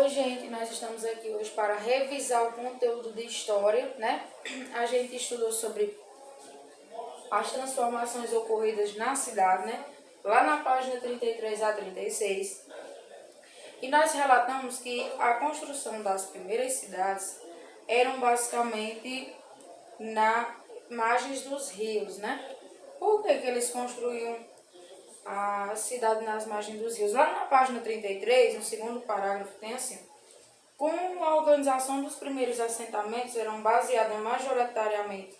Oi, gente, nós estamos aqui hoje para revisar o conteúdo de história, né? A gente estudou sobre as transformações ocorridas na cidade, né? Lá na página 33 a 36. E nós relatamos que a construção das primeiras cidades eram basicamente na margens dos rios, né? Por que eles construíam a cidade nas margens dos rios? Lá na página 33, no segundo parágrafo, tem assim: como a organização dos primeiros assentamentos eram baseadas majoritariamente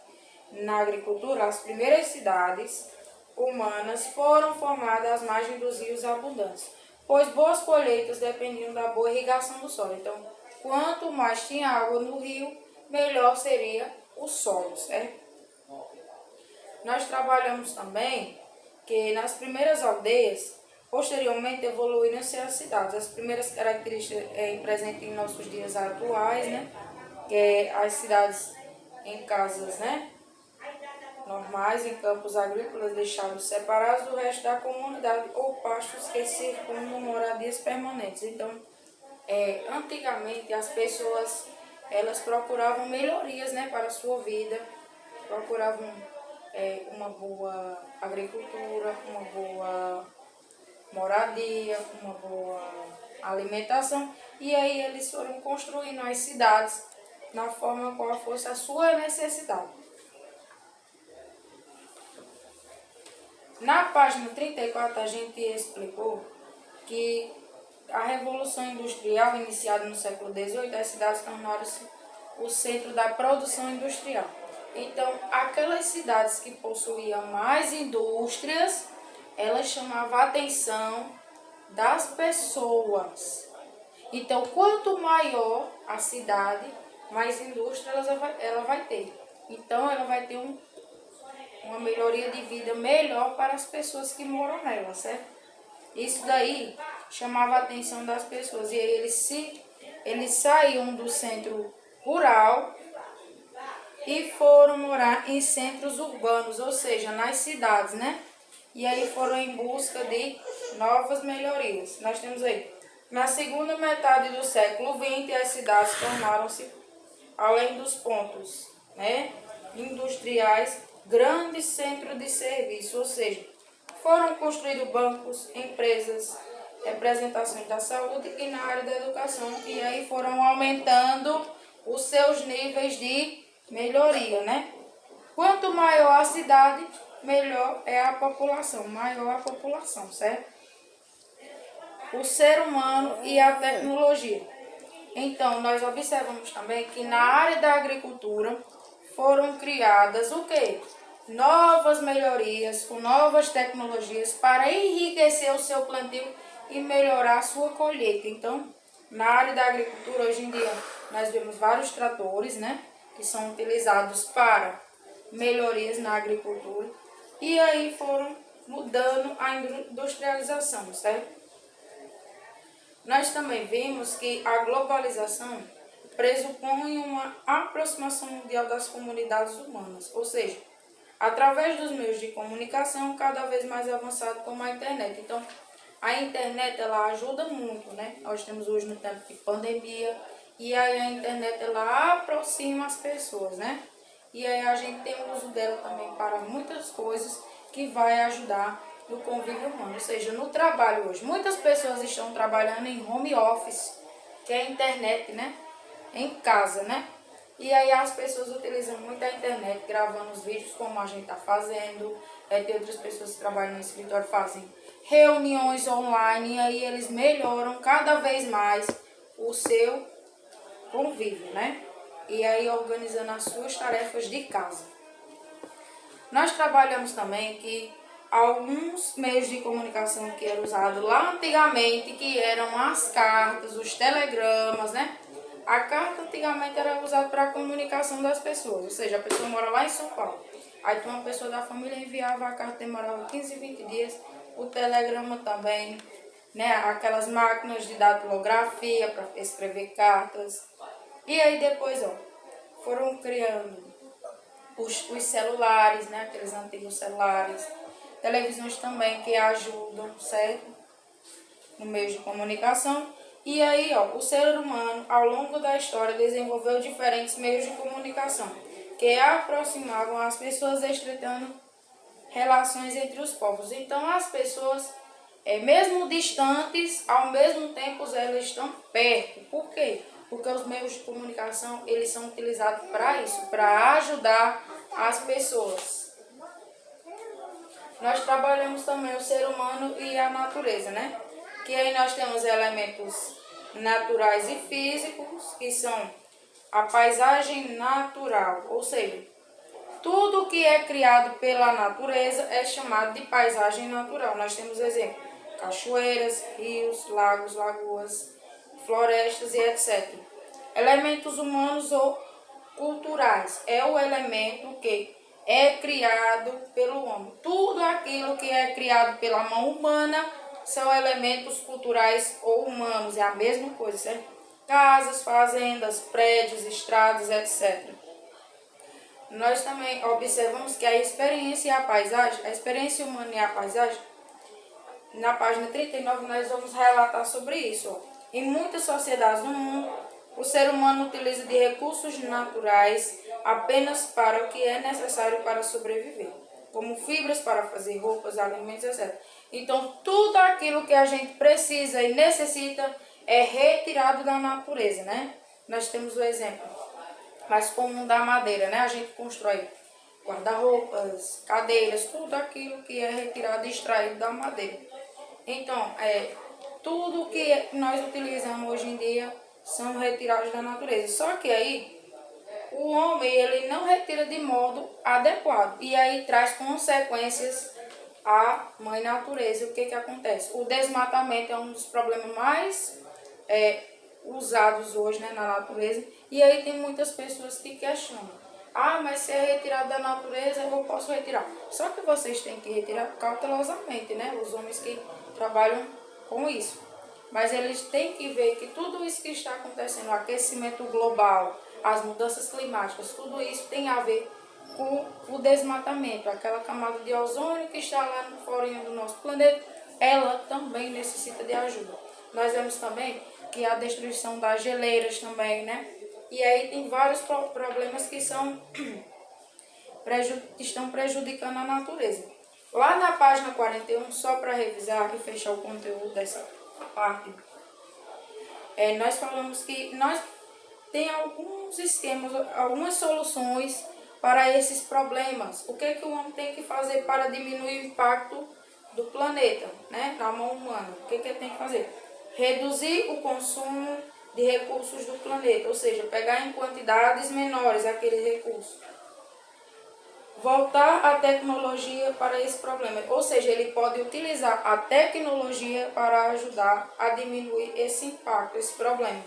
na agricultura, as primeiras cidades humanas foram formadas às margens dos rios abundantes, pois boas colheitas dependiam da boa irrigação do solo. Então, quanto mais tinha água no rio, melhor seria o solo, certo? Nós trabalhamos também que nas primeiras aldeias, posteriormente evoluíram-se as cidades. As primeiras características presentes em nossos dias atuais, né? Que é as cidades em casas, né? Normais, em campos agrícolas deixados separados do resto da comunidade ou pastos que circundam moradias permanentes. Então, antigamente as pessoas elas procuravam melhorias, né, para a sua vida, procuravam uma boa agricultura, uma boa moradia, uma boa alimentação, e aí eles foram construindo as cidades na forma qual fosse a sua necessidade. Na página 34 a gente explicou que a Revolução Industrial, iniciada no século XVIII, as cidades tornaram-se o centro da produção industrial. Então, aquelas cidades que possuíam mais indústrias, elas chamavam a atenção das pessoas. Então, quanto maior a cidade, mais indústria ela vai ter. Então, ela vai ter uma melhoria de vida melhor para as pessoas que moram nela, certo? Isso daí chamava a atenção das pessoas. E aí eles saíam do centro rural e foram morar em centros urbanos, ou seja, nas cidades, né? E aí foram em busca de novas melhorias. Nós temos aí, na segunda metade do século XX, as cidades tornaram-se, além dos pontos, né, industriais, grandes centros de serviço, ou seja, foram construídos bancos, empresas, representações da saúde e na área da educação, e aí foram aumentando os seus níveis de melhoria, né? Quanto maior a cidade, melhor é a população, maior a população, certo? O ser humano e a tecnologia. Então, nós observamos também que na área da agricultura foram criadas o quê? Novas melhorias, com novas tecnologias para enriquecer o seu plantio e melhorar a sua colheita. Então, na área da agricultura, hoje em dia, nós vemos vários tratores, né, que são utilizados para melhorias na agricultura. E aí foram mudando a industrialização, certo? Nós também vimos que a globalização pressupõe uma aproximação mundial das comunidades humanas, ou seja, através dos meios de comunicação cada vez mais avançados como a internet. Então, a internet ela ajuda muito, né? Nós temos hoje no tempo de pandemia e aí a internet ela aproxima as pessoas, né? E aí a gente tem o uso dela também para muitas coisas que vai ajudar no convívio humano, ou seja, no trabalho hoje. Muitas pessoas estão trabalhando em home office, que é a internet, né? Em casa, né? E aí as pessoas utilizam muito a internet, gravando os vídeos como a gente está fazendo. Tem outras pessoas que trabalham no escritório, fazem reuniões online, e aí eles melhoram cada vez mais o seu convívio, né? E aí organizando as suas tarefas de casa. Nós trabalhamos também que alguns meios de comunicação que eram usados lá antigamente, que eram as cartas, os telegramas, né? A carta antigamente era usada para a comunicação das pessoas, ou seja, a pessoa mora lá em São Paulo. Aí uma pessoa da família enviava a carta, demorava 15, 20 dias. O telegrama também, né? Aquelas máquinas de datilografia para escrever cartas. E aí depois, foram criando os celulares, né? Aqueles antigos celulares. Televisões também que ajudam, certo? No meio de comunicação. E aí, ó, o ser humano, ao longo da história, desenvolveu diferentes meios de comunicação que aproximavam as pessoas, estreitando relações entre os povos. Então, as pessoas, mesmo distantes, ao mesmo tempo elas estão perto. Por quê? Porque os meios de comunicação, eles são utilizados para isso, para ajudar as pessoas. Nós trabalhamos também o ser humano e a natureza, né? Que aí nós temos elementos naturais e físicos, que são a paisagem natural, ou seja, tudo que é criado pela natureza é chamado de paisagem natural. Nós temos exemplo: cachoeiras, rios, lagos, lagoas, florestas e etc. Elementos humanos ou culturais é o elemento que é criado pelo homem. Tudo aquilo que é criado pela mão humana são elementos culturais ou humanos, é a mesma coisa, certo? Casas, fazendas, prédios, estradas, etc. Nós também observamos que a experiência e a paisagem, a experiência humana e a paisagem, na página 39 nós vamos relatar sobre isso. Ó. Em muitas sociedades do mundo, o ser humano utiliza de recursos naturais apenas para o que é necessário para sobreviver, como fibras para fazer roupas, alimentos, etc. Então, tudo aquilo que a gente precisa e necessita é retirado da natureza, né? Nós temos o exemplo mais comum da madeira, né? A gente constrói guarda-roupas, cadeiras, tudo aquilo que é retirado e extraído da madeira. Então, tudo que nós utilizamos hoje em dia são retirados da natureza. Só que aí, o homem, ele não retira de modo adequado. E aí traz consequências à mãe natureza. O que que acontece? O desmatamento é um dos problemas mais usados hoje, né, na natureza. E aí tem muitas pessoas que questionam: ah, mas se é retirado da natureza, eu posso retirar. Só que vocês têm que retirar cautelosamente, né? Os homens que trabalham com isso. Mas eles têm que ver que tudo isso que está acontecendo, o aquecimento global, as mudanças climáticas, tudo isso tem a ver com o desmatamento. Aquela camada de ozônio que está lá no forinho do nosso planeta, ela também necessita de ajuda. Nós vemos também que a destruição das geleiras também, né? E aí tem vários problemas que estão prejudicando a natureza. Lá na página 41, só para revisar e fechar o conteúdo dessa parte, nós falamos que nós tem alguns esquemas, algumas soluções para esses problemas. O que é que o homem tem que fazer para diminuir o impacto do planeta, né, na mão humana? O que é que ele tem que fazer? Reduzir o consumo de recursos do planeta, ou seja, pegar em quantidades menores aqueles recursos. Voltar a tecnologia para esse problema, ou seja, ele pode utilizar a tecnologia para ajudar a diminuir esse impacto, esse problema.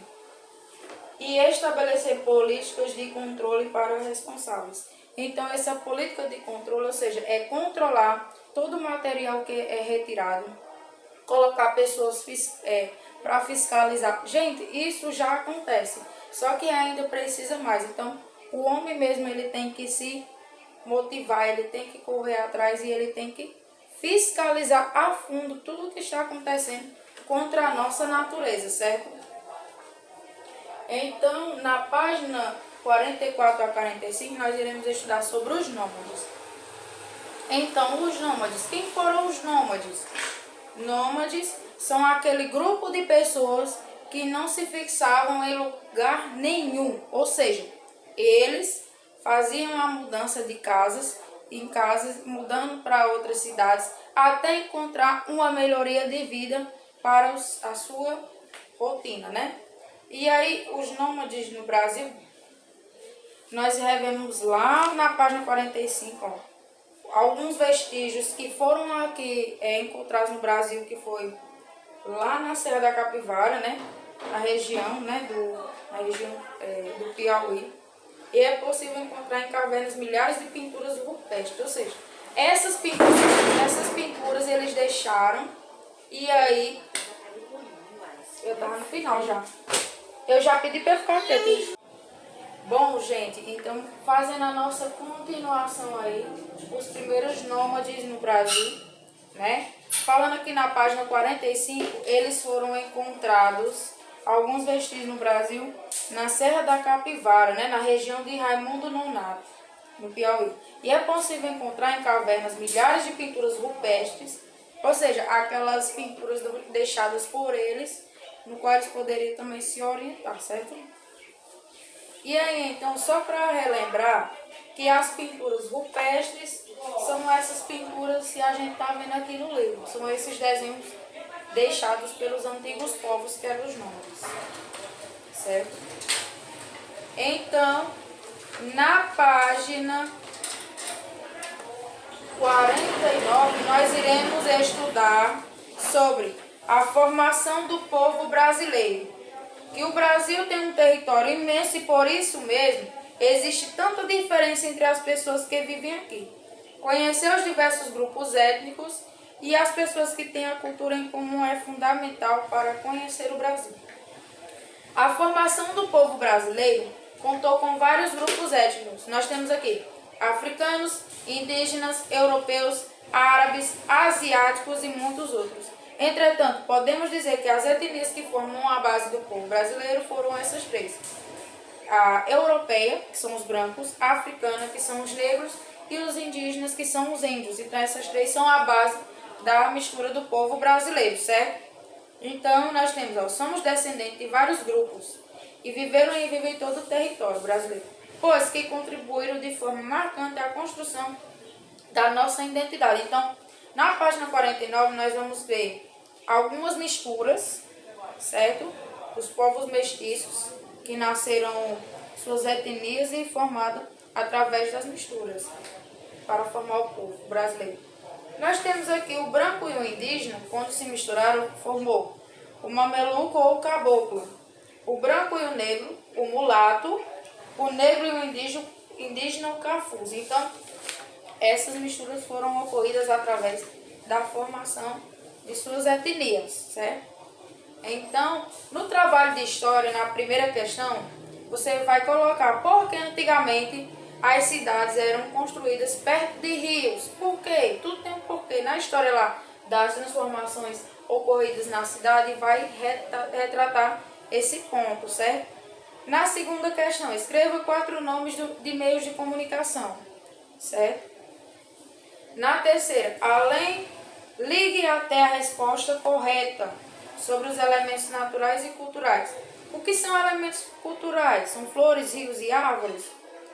E estabelecer políticas de controle para os responsáveis. Então, essa política de controle, ou seja, é controlar todo o material que é retirado, colocar pessoas para fiscalizar. Gente, isso já acontece, só que ainda precisa mais. Então, o homem mesmo, ele tem que se motivar, ele tem que correr atrás e ele tem que fiscalizar a fundo tudo o que está acontecendo contra a nossa natureza, certo? Então, na página 44 a 45, nós iremos estudar sobre os nômades. Então, os nômades, quem foram os nômades? Nômades são aquele grupo de pessoas que não se fixavam em lugar nenhum, ou seja, eles faziam a mudança de casas em casas, mudando para outras cidades, até encontrar uma melhoria de vida para a sua rotina, né? E aí, os nômades no Brasil, nós revemos lá na página 45, ó, alguns vestígios que foram aqui encontrados no Brasil, que foi lá na Serra da Capivara, né? Na região, né? Do Piauí. E é possível encontrar em cavernas milhares de pinturas rupestres, ou seja, essas pinturas eles deixaram, e aí, eu tava no final já. Eu já pedi para ficar quieto. Bom, gente, então fazendo a nossa continuação aí, os primeiros nômades no Brasil, né? Falando aqui na página 45, eles foram encontrados alguns vestígios no Brasil, na Serra da Capivara, né, na região de Raimundo Nonato, no Piauí. E é possível encontrar em cavernas milhares de pinturas rupestres, ou seja, aquelas pinturas deixadas por eles, no qual eles poderiam também se orientar, certo? E aí, então, só para relembrar que as pinturas rupestres são essas pinturas que a gente está vendo aqui no livro. São esses desenhos deixados pelos antigos povos, que eram os nômades. Certo? Então, na página 49, nós iremos estudar sobre a formação do povo brasileiro. Que o Brasil tem um território imenso e por isso mesmo existe tanta diferença entre as pessoas que vivem aqui. Conhecer os diversos grupos étnicos e as pessoas que têm a cultura em comum é fundamental para conhecer o Brasil. A formação do povo brasileiro contou com vários grupos étnicos. Nós temos aqui africanos, indígenas, europeus, árabes, asiáticos e muitos outros. Entretanto, podemos dizer que as etnias que formam a base do povo brasileiro foram essas três. A europeia, que são os brancos, a africana, que são os negros, e os indígenas, que são os índios. Então, essas três são a base da mistura do povo brasileiro, certo? Então, nós temos, somos descendentes de vários grupos e viveram e vivem em todo o território brasileiro, pois que contribuíram de forma marcante à construção da nossa identidade. Então, na página 49, nós vamos ver algumas misturas, certo? Os povos mestiços, que nasceram suas etnias e formadas através das misturas, para formar o povo brasileiro. Nós temos aqui o branco e o indígena, quando se misturaram, formou o mameluco ou o caboclo, o branco e o negro, o mulato, o negro e o indígena o cafuz. Então, essas misturas foram ocorridas através da formação de suas etnias, certo? Então, no trabalho de história, na primeira questão, você vai colocar por que antigamente as cidades eram construídas perto de rios. Por quê? Tudo tem um porquê. Na história lá das transformações ocorridas na cidade, vai retratar esse ponto, certo? Na segunda questão, escreva 4 nomes de meios de comunicação, certo? Na terceira, ligue até a resposta correta sobre os elementos naturais e culturais. O que são elementos culturais? São flores, rios e árvores,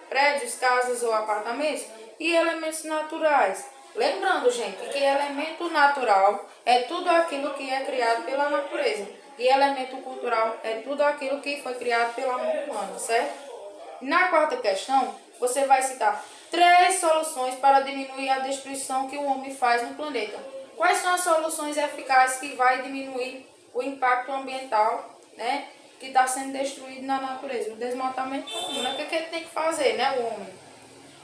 prédios, casas ou apartamentos. E elementos naturais? Lembrando, gente, que elemento natural é tudo aquilo que é criado pela natureza. E elemento cultural é tudo aquilo que foi criado pela mão humana, certo? Na quarta questão, você vai citar 3 soluções para diminuir a destruição que o homem faz no planeta. Quais são as soluções eficazes que vai diminuir o impacto ambiental, né, que está sendo destruído na natureza? O desmatamento comum. O que ele tem que fazer, né, o homem?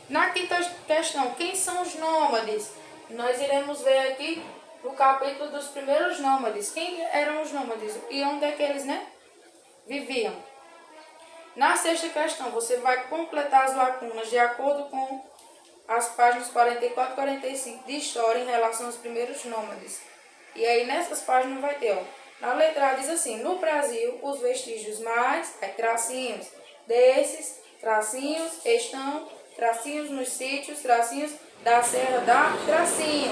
Na quinta questão, quem são os nômades? Nós iremos ver aqui no capítulo dos primeiros nômades. Quem eram os nômades e onde é que eles, né, viviam? Na sexta questão, você vai completar as lacunas de acordo com as páginas 44 e 45 de história em relação aos primeiros nômades. E aí nessas páginas vai ter, na letra A diz assim: no Brasil, os vestígios mais, tracinhos, desses, tracinhos, estão, tracinhos nos sítios, tracinhos da Serra da Tracinho.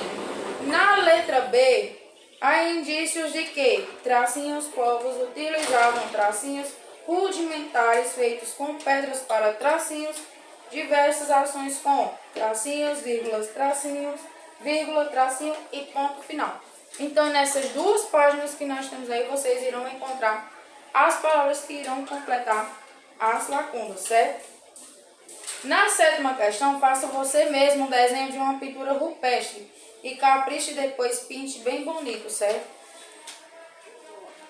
Na letra B, há indícios de que tracinhos povos utilizavam tracinhos rudimentares feitos com pedras para tracinhos, diversas ações com tracinhos, vírgulas, tracinhos, vírgula, tracinho e ponto final. Então, nessas 2 páginas que nós temos aí, vocês irão encontrar as palavras que irão completar as lacunas, certo? Na 7ª questão, faça você mesmo um desenho de uma pintura rupestre e capriche e depois pinte bem bonito, certo?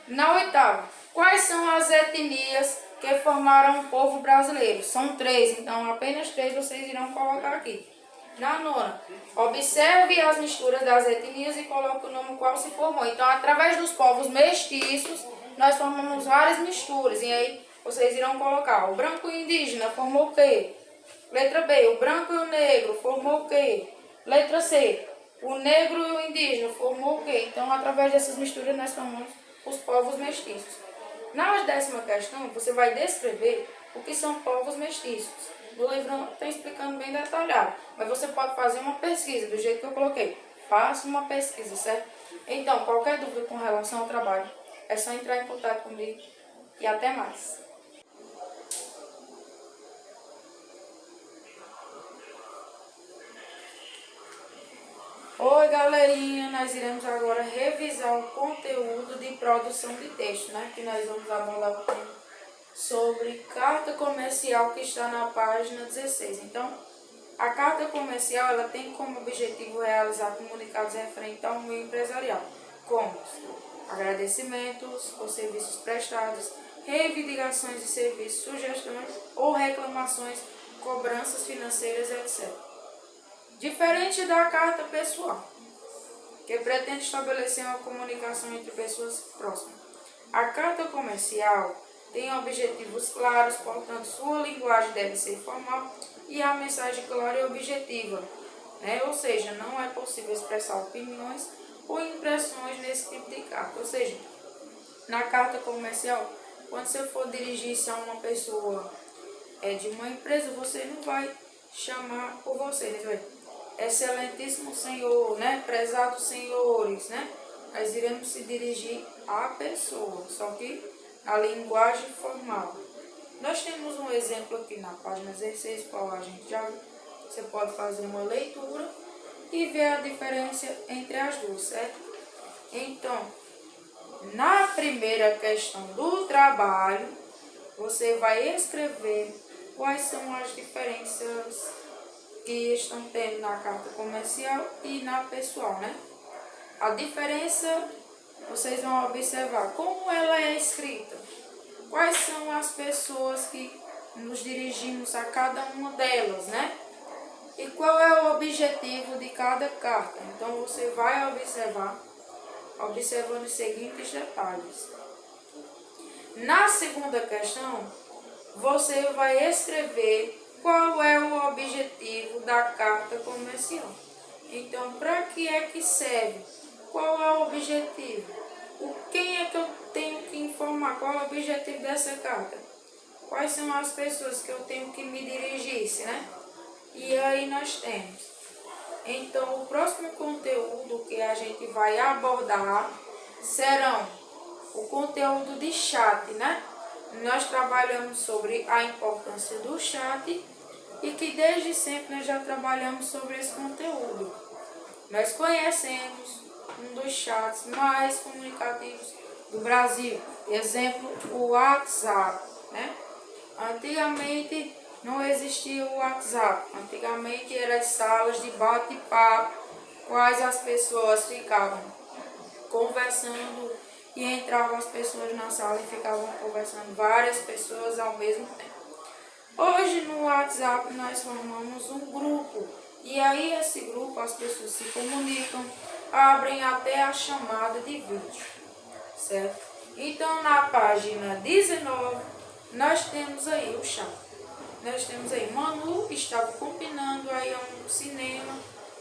Na 8ª, quais são as etnias que formaram o povo brasileiro? São 3, então apenas 3 vocês irão colocar aqui. Na 9ª, observe as misturas das etnias e coloque o nome qual se formou. Então, através dos povos mestiços, nós formamos várias misturas. E aí, vocês irão colocar o branco e o indígena formou o quê? Letra B, o branco e o negro formou o quê? Letra C, o negro e o indígena formou o quê? Então, através dessas misturas, nós formamos os povos mestiços. Na 10ª questão, você vai descrever o que são povos mestiços. No livro não está explicando bem detalhado, mas você pode fazer uma pesquisa do jeito que eu coloquei. Faça uma pesquisa, certo? Então, qualquer dúvida com relação ao trabalho, é só entrar em contato comigo e até mais. Oi, galerinha, nós iremos agora revisar o conteúdo de produção de texto, né? Que nós vamos abordar o tema sobre carta comercial que está na página 16. Então, a carta comercial ela tem como objetivo realizar comunicados referentes ao meio empresarial, como agradecimentos por serviços prestados, reivindicações de serviços, sugestões ou reclamações, cobranças financeiras, etc. Diferente da carta pessoal, que pretende estabelecer uma comunicação entre pessoas próximas. A carta comercial tem objetivos claros, portanto, sua linguagem deve ser formal e a mensagem clara e objetiva, né? Ou seja, não é possível expressar opiniões ou impressões nesse tipo de carta. Ou seja, na carta comercial, quando você for dirigir-se a uma pessoa de uma empresa, você não vai chamar por você, né? Excelentíssimo senhor, né? Prezados senhores, né? Nós iremos se dirigir à pessoa, só que na linguagem formal. Nós temos um exemplo aqui na página 16, qual a gente já viu. Você pode fazer uma leitura e ver a diferença entre as duas, certo? Então, na primeira questão do trabalho, você vai escrever quais são as diferenças que estão tendo na carta comercial e na pessoal, né? A diferença, vocês vão observar como ela é escrita, quais são as pessoas que nos dirigimos a cada uma delas, né? E qual é o objetivo de cada carta. Então, você vai observando os seguintes detalhes. Na segunda questão, você vai escrever qual é o objetivo da carta comercial. Então, para que é que serve? Qual é o objetivo? Quem é que eu tenho que informar? Qual é o objetivo dessa carta? Quais são as pessoas que eu tenho que me dirigir, né? E aí nós temos. Então, o próximo conteúdo que a gente vai abordar serão o conteúdo de chat, né? Nós trabalhamos sobre a importância do chat e que desde sempre nós já trabalhamos sobre esse conteúdo. Nós conhecemos um dos chats mais comunicativos do Brasil, exemplo, o WhatsApp, né? Antigamente não existia o WhatsApp, antigamente eram as salas de bate-papo, quais as pessoas ficavam conversando e entravam as pessoas na sala e ficavam conversando várias pessoas ao mesmo tempo. Hoje no WhatsApp nós formamos um grupo e aí esse grupo as pessoas se comunicam, abrem até a chamada de vídeo, certo? Então na página 19 nós temos aí o chat. Nós temos aí Manu que estava combinando aí um cinema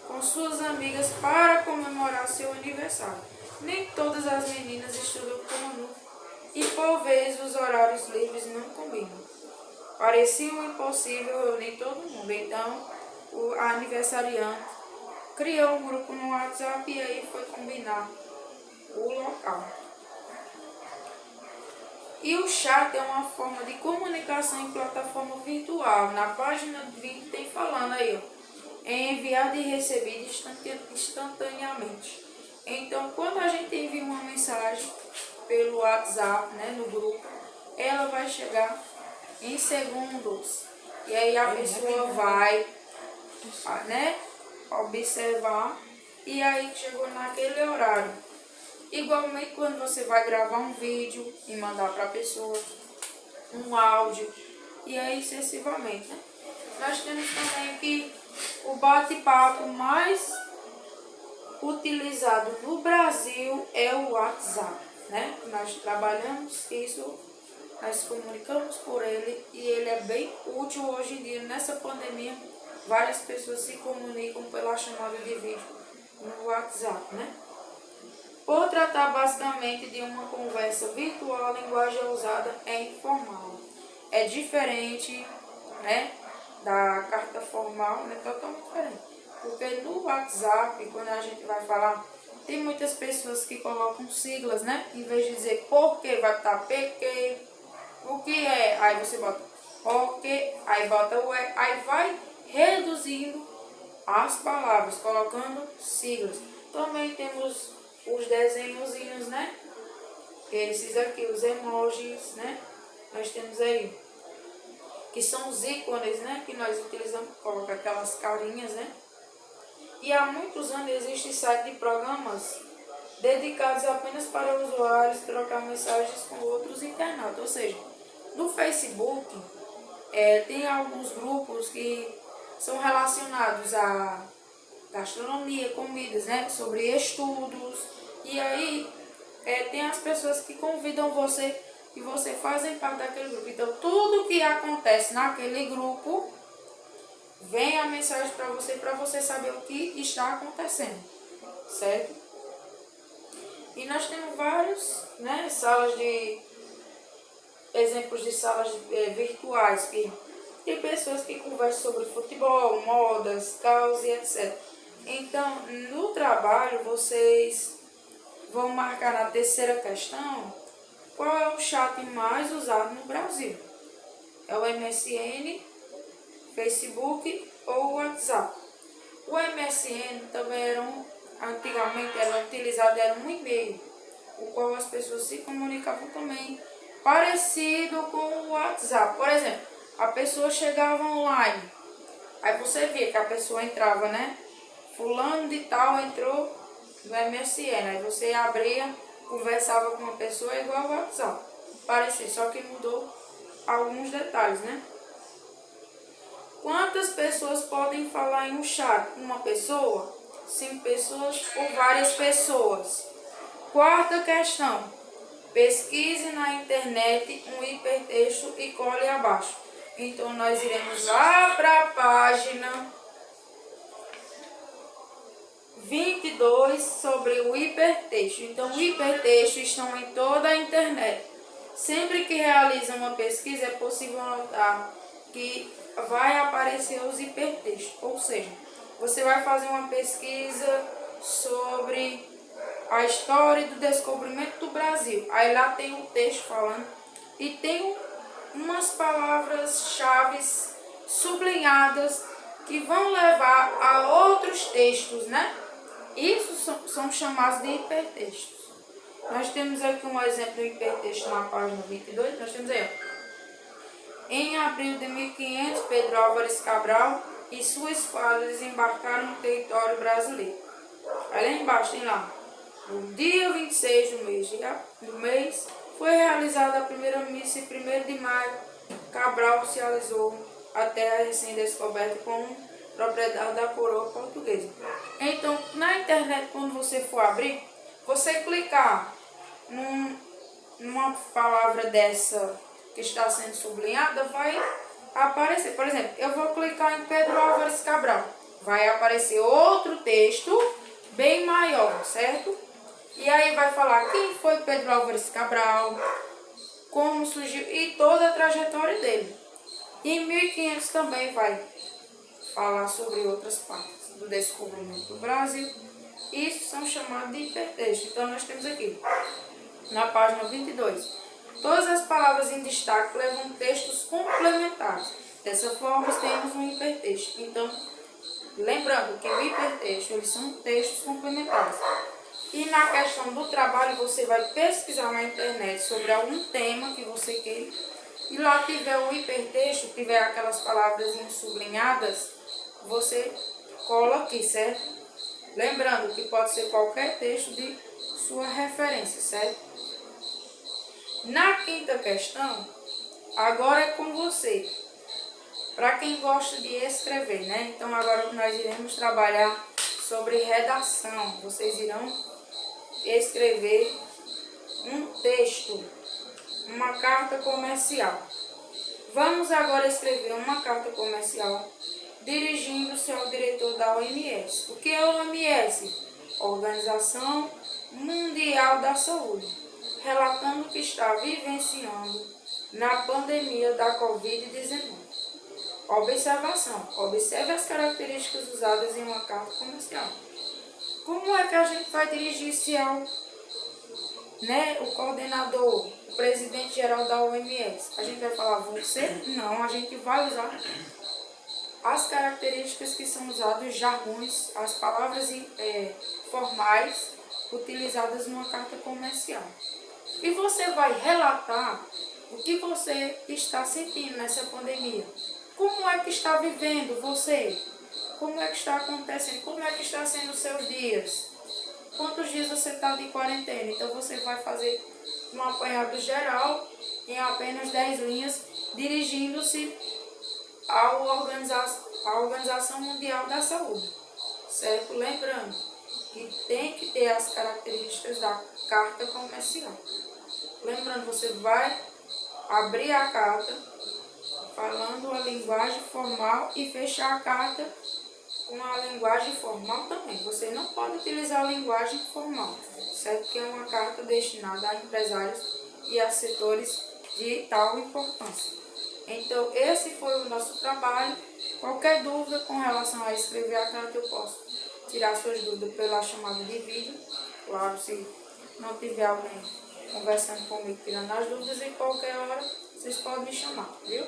com suas amigas para comemorar seu aniversário. Nem todas as meninas estudam com Manu e por vezes os horários livres não combinam. Parecia impossível reunir todo mundo, então o aniversariante criou um grupo no WhatsApp e aí foi combinar o local. E o chat é uma forma de comunicação em plataforma virtual. Na página 20 tem falando aí, ó, é enviado e recebido instantaneamente. Então, quando a gente envia uma mensagem pelo WhatsApp, né, no grupo, ela vai chegar em segundos. E aí a pessoa vai, né, observar e aí chegou naquele horário. Igualmente quando você vai gravar um vídeo e mandar para a pessoa um áudio e aí sucessivamente, né? Nós temos também que o bate-papo mais utilizado no Brasil é o WhatsApp, né? Nós trabalhamos isso, nós comunicamos por ele e ele é bem útil hoje em dia. Nessa pandemia, várias pessoas se comunicam pela chamada de vídeo no WhatsApp, né? Por tratar basicamente de uma conversa virtual, a linguagem usada é informal. É diferente, né, da carta formal, né, totalmente diferente. Porque no WhatsApp, quando a gente vai falar, tem muitas pessoas que colocam siglas, né? Em vez de dizer porque, vai botar PQ, o que é? Aí você bota OK, aí bota o E, aí vai reduzindo as palavras, colocando siglas. Também temos os desenhozinhos, né? Esses aqui, os emojis, né? Nós temos aí, que são os ícones, né? Que nós utilizamos, coloca aquelas carinhas, né? E há muitos anos existe site de programas dedicados apenas para usuários trocar mensagens com outros internautas. Ou seja, no Facebook tem alguns grupos que são relacionados a gastronomia, comidas, né? Sobre estudos. E aí tem as pessoas que convidam você e você fazem parte daquele grupo. Então tudo que acontece naquele grupo vem a mensagem para você saber o que está acontecendo, certo? E nós temos vários, né, salas de exemplos de salas virtuais que tem pessoas que conversam sobre futebol, modas, causas e etc. Então, no trabalho, vocês vão marcar na terceira questão qual é o chat mais usado no Brasil. É o MSN, Facebook ou WhatsApp. O MSN também antigamente era utilizado, era um e-mail, o qual as pessoas se comunicavam também, parecido com o WhatsApp. Por exemplo, a pessoa chegava online, aí você via que a pessoa entrava, né? Fulano de tal entrou no MSN, aí você abria, conversava com uma pessoa igual ao WhatsApp, parecia, só que mudou alguns detalhes, né? Quantas pessoas podem falar em um chat? Uma pessoa? 5 pessoas ou várias pessoas? Quarta questão. Pesquise na internet um hipertexto e cole abaixo. Então, nós iremos lá para a página 22 sobre o hipertexto. Então, o hipertexto estão em toda a internet. Sempre que realiza uma pesquisa, é possível notar que vai aparecer os hipertextos. Ou seja, você vai fazer uma pesquisa sobre a história do descobrimento do Brasil. Aí lá tem um texto falando e tem umas palavras-chave sublinhadas que vão levar a outros textos, né? Isso são chamados de hipertextos. Nós temos aqui um exemplo de hipertexto na página 22. Nós temos aí, ó. Em abril de 1500, Pedro Álvares Cabral e sua esquadra desembarcaram no território brasileiro. Aí lá embaixo tem lá, no dia 26 do mês foi realizada a primeira missa e 1º de maio, Cabral oficializou a terra recém-descoberta como propriedade da coroa portuguesa. Então, na internet, quando você for abrir, você clicar numa palavra dessa que está sendo sublinhada, vai aparecer. Por exemplo, eu vou clicar em Pedro Álvares Cabral. Vai aparecer outro texto bem maior, certo? E aí vai falar quem foi Pedro Álvares Cabral, como surgiu e toda a trajetória dele. E em 1500 também vai falar sobre outras partes do descobrimento do Brasil. Isso são chamados de hipertexto. Então nós temos aqui, na página 22, todas as palavras em destaque levam textos complementares. Dessa forma, temos um hipertexto. Então, lembrando que o hipertexto, eles são textos complementares. E na questão do trabalho, você vai pesquisar na internet sobre algum tema que você queira. E lá tiver o hipertexto, tiver aquelas palavras sublinhadas, você cola aqui, certo? Lembrando que pode ser qualquer texto de sua referência, certo? Na quinta questão, agora é com você. Para quem gosta de escrever, né? Então agora nós iremos trabalhar sobre redação. Vocês irão escrever um texto, uma carta comercial. Vamos agora escrever uma carta comercial dirigindo-se ao diretor da OMS. O que é a OMS? Organização Mundial da Saúde, relatando que está vivenciando na pandemia da Covid-19. Observação. Observe as características usadas em uma carta comercial. Como é que a gente vai dirigir-se ao o coordenador, o presidente geral da OMS? A gente vai falar você? Não, a gente vai usar as características que são usadas, os jargões, as palavras formais utilizadas numa carta comercial. E você vai relatar o que você está sentindo nessa pandemia. Como é que está vivendo você? Como é que está acontecendo? Como é que está sendo os seus dias? Quantos dias você está de quarentena? Então você vai fazer um apanhado geral em apenas 10 linhas, dirigindo-se à Organização Mundial da Saúde. Certo? Lembrando que tem que ter as características da carta comercial. Lembrando, você vai abrir a carta falando a linguagem formal e fechar a carta com a linguagem formal também. Você não pode utilizar a linguagem formal, certo? Que é uma carta destinada a empresários e a setores de tal importância. Então, esse foi o nosso trabalho. Qualquer dúvida com relação a escrever a carta, eu posso tirar suas dúvidas pela chamada de vídeo. Claro, se não tiver alguém conversando comigo, tirando as dúvidas, em qualquer hora, vocês podem me chamar, viu?